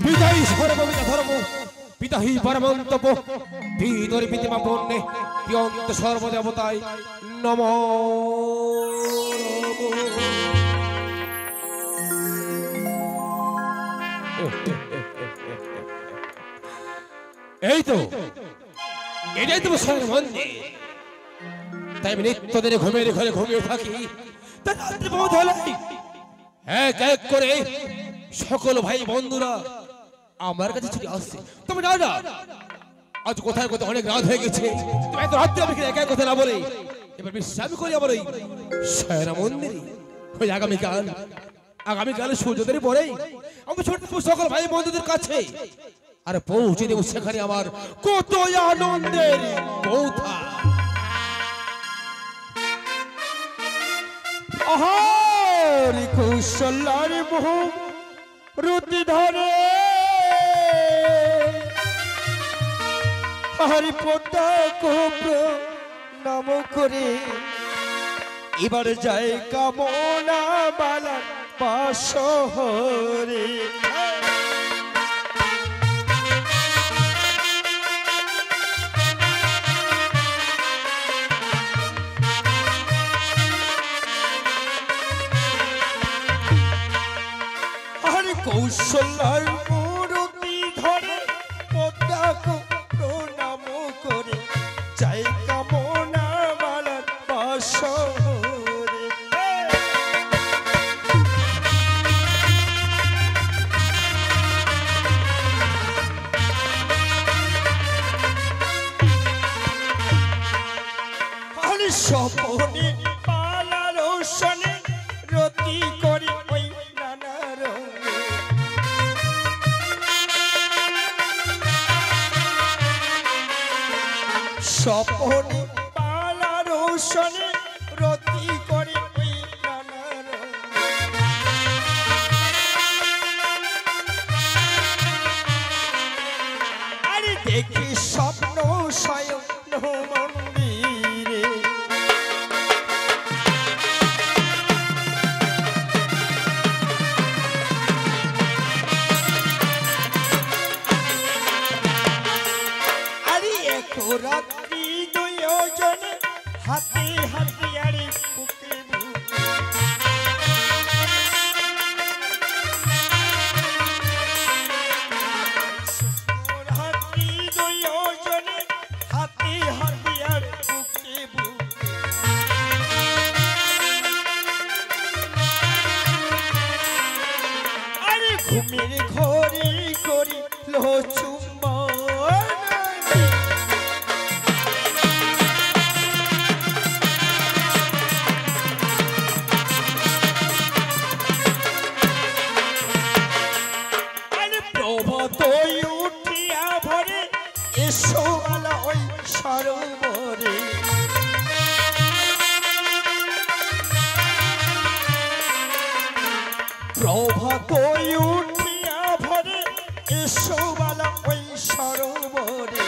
পিতাই সর্ববিধ ধর্ম পিতাহি পরমন্তপ পিতরি পিতিমা পণ্যে পিয়ন্ত সর্বদেবতায় নমঃ। এই তো এটাই তো স্বয়ং মন্দির। তাই আমি নিত্যদিনে ঘুমের ঘরে ঘুমিয়ে থাকি। তাই রাত্রি পথ হলে এক এক করে সকল ভাই বন্ধুরা আমার কাছে ছুটে আসছে। তুমি না না আজ কোথায় কোথায় অনেক রাত হয়ে গেছে, তুমি এত রাত্রে আমি একা কথা না বলে এবার বিশ্রাম করি আমার ওই স্বয়ং মন্দিরে। ওই আগামীকাল সূর্যোদয়ের পরেই আমি ছোট সকল ভাই বন্ধুদের কাছে আর পৌঁছে দেবো সেখানে আমার কত আনন্দের কথা। আহারি কৌশল্যার বহু রুটি ধরে হরি পদ্মা কোপ নাম করে এবার যায় কামনা বালার পাশহরে। কৌশল্যার মূরতি ধরে পদ্মাকে প্রণাম করে চাই কামনা বালার পাশহরে। আরে স্বপনে পালার সনে রতি করি ওই নানা রঙে। স্বপনে পালার সনে রতি করি ওই নানা রঙে। আরে দেখি স্বপ্ন স্বয়ং মন্দিরে। রাত্রি দুজনে হাতে হাতিয়ারে বুকে রাত্রি দুজনে হাতে হাতিয়ার বুকে আরে ঘুমের ঘরে করি চুম্বন। উঠিয়া ভরে এসো আলা ওই সরোবরে। প্রভাত উঠিয়া ভরে এসো আলা ওই সরোবরে।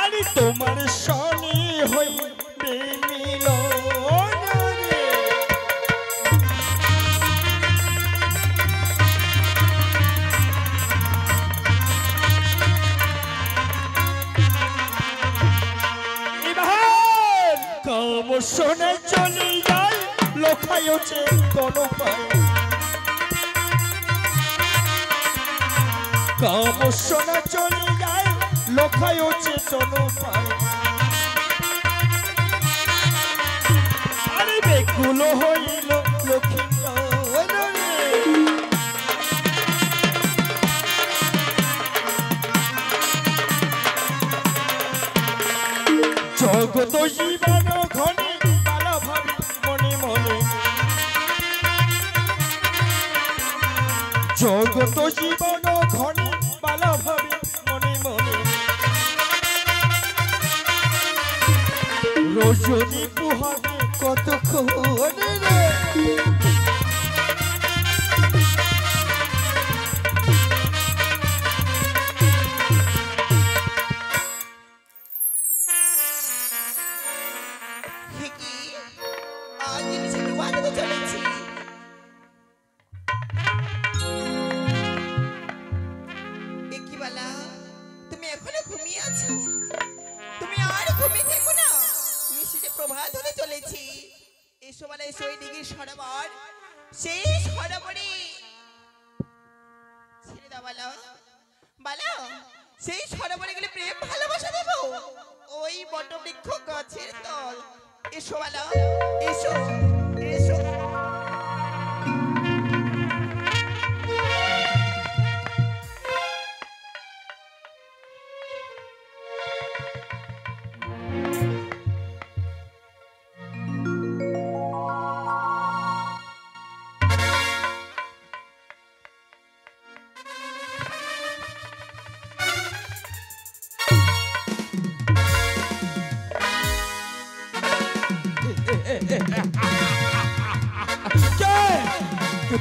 আরে তোমার শনি হইবে মিলন। শোনে চলে যায় লোকায়ছে কোন পায় কাম শোনা চলে যায় লোকায়ছে কোন পায়। আরে বেকুল হইল লক্ষ্মী জগত জীবন ঘনে বালা ভাবি মনে মনে। জগত জীবন ঘনে বালা ভাবি মনে মনে। রজনী পুহাবে কতক্ষণ রে। হতে চলেছি। কি বলা, তুমি এখনো ঘুমিয়ে আছো? তুমি আর ঘুমিয়ে থেকো না, নিশ্চিত প্রভাত হতে চলেছি। এসো বলা, এসো ওই দিঘির সরোবর, সেই সরোবরে ছেড়ে দাও বলো, বলো সেই সরোবরে গেলে প্রেম ভালোবাসা দেবো, ওই বটবৃক্ষ গাছের তল। এসো বলো, এসো এসো।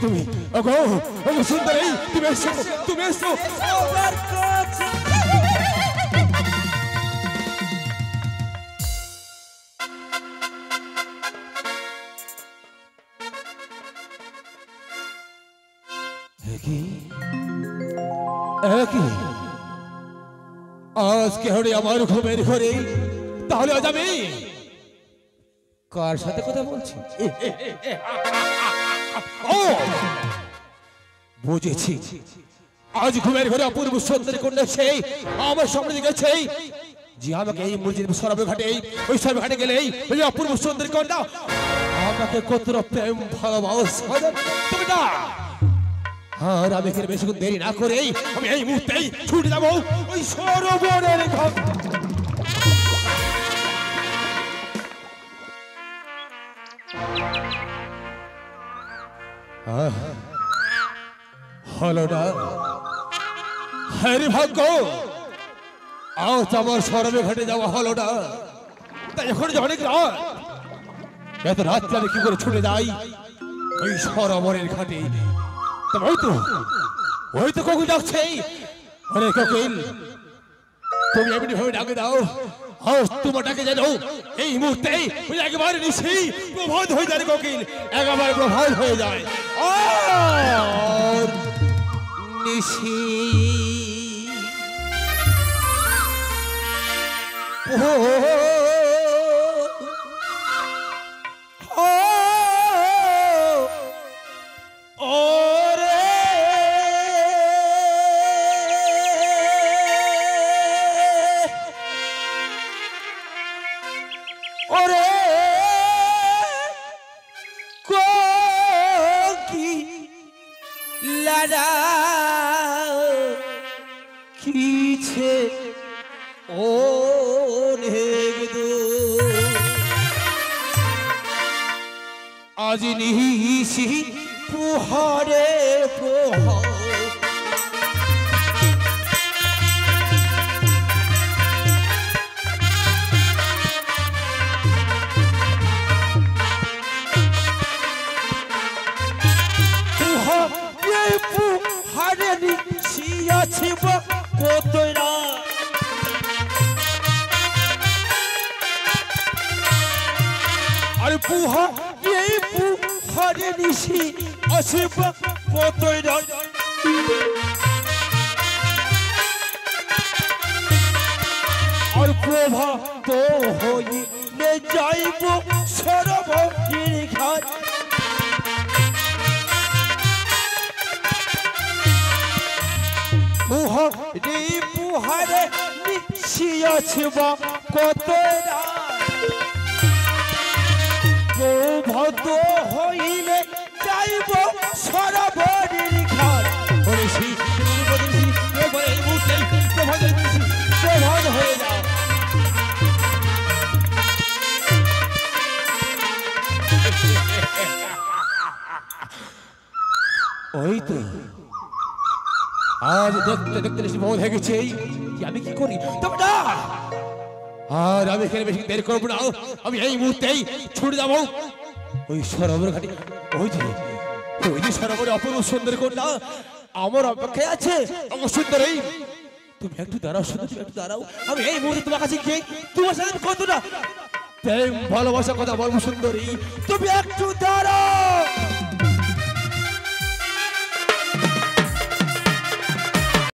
তুমি ওগো ওগো সুন্দরী, তুমি এসো, তুমি এসো আমার কাছে। আজকে হলে আমার ঘুমের ঘরে, তাহলে আজ আমি কার সাথে কথা বলছি? ও বুঝেছি, আজ ঘুমের ঘরে অপূর্ব সুন্দরী কন্যা সেই আমার সামনে গেছে, যে আমাকে এই মসজিদ সরবে ঘাটে, ওই সরবে ঘাটে গেলেই ওই অপূর্ব সুন্দরী কন্যা আমাকে কত প্রেম ভালোবাসা তুমি না। আর আমি এখানে বেশিক্ষণ দেরি না করেই আমি এই মুহূর্তেই ছুটে যাবো ওই সরোবরের ঘাট। হলো না, হ্যারি ভাগ্য, আজ আমার সরবে ঘাটে যাওয়া হলো না। তাই এখন যে অনেক রাত, এত রাত্রে আমি কি করে ছুটে যাই ওই সরোবরের ঘাটে? ওই তো কোকিল ডাকছে, অরে কোকিল তুমি এমনি ভাবে ডাকে দাও, আজ তোমার ডাকে যেন এই মুহূর্তে একেবারে নিশি প্রভাত হয়ে যায় কোকিল, একেবারে প্রভাত হয়ে যায়। আর নিশি আজ নিশি প্রহরে প্রহর প্রহরে নিশি আছে কতরা, আর পুহা এই পুহারে নিশি আছে কতরা। আর প্রভা তো হইলে যাইব সরোবরের ঘাট, পুহারে নিশি আছে কতরা। প্রভাত হইলে যাইব সরোবরের ঘাট, প্রভাত হয়ে যাও। ওই তো আজ দেখতে দেখতে প্রভাত হয়ে গেছে, আমি কি করি? তবে না, আর আমি এখানে বেশি দেরি করবো না, আমি এই মুহূর্তেই ছুটে যাবো ওই সরোবর ঘাটে। ওই যে সরোবরে অপূর্ব সুন্দর কন্যা আমার অপেক্ষায় আছে। আমার সুন্দরী, তুমি একটু দাঁড়াও, সুন্দর একটু দাঁড়াও, আমি এই মুহূর্তে তোমার কাছে গিয়ে তোমার সাথে কত না প্রেম ভালোবাসা কথা বলবো সুন্দরী, তুমি একটু দাঁড়াও।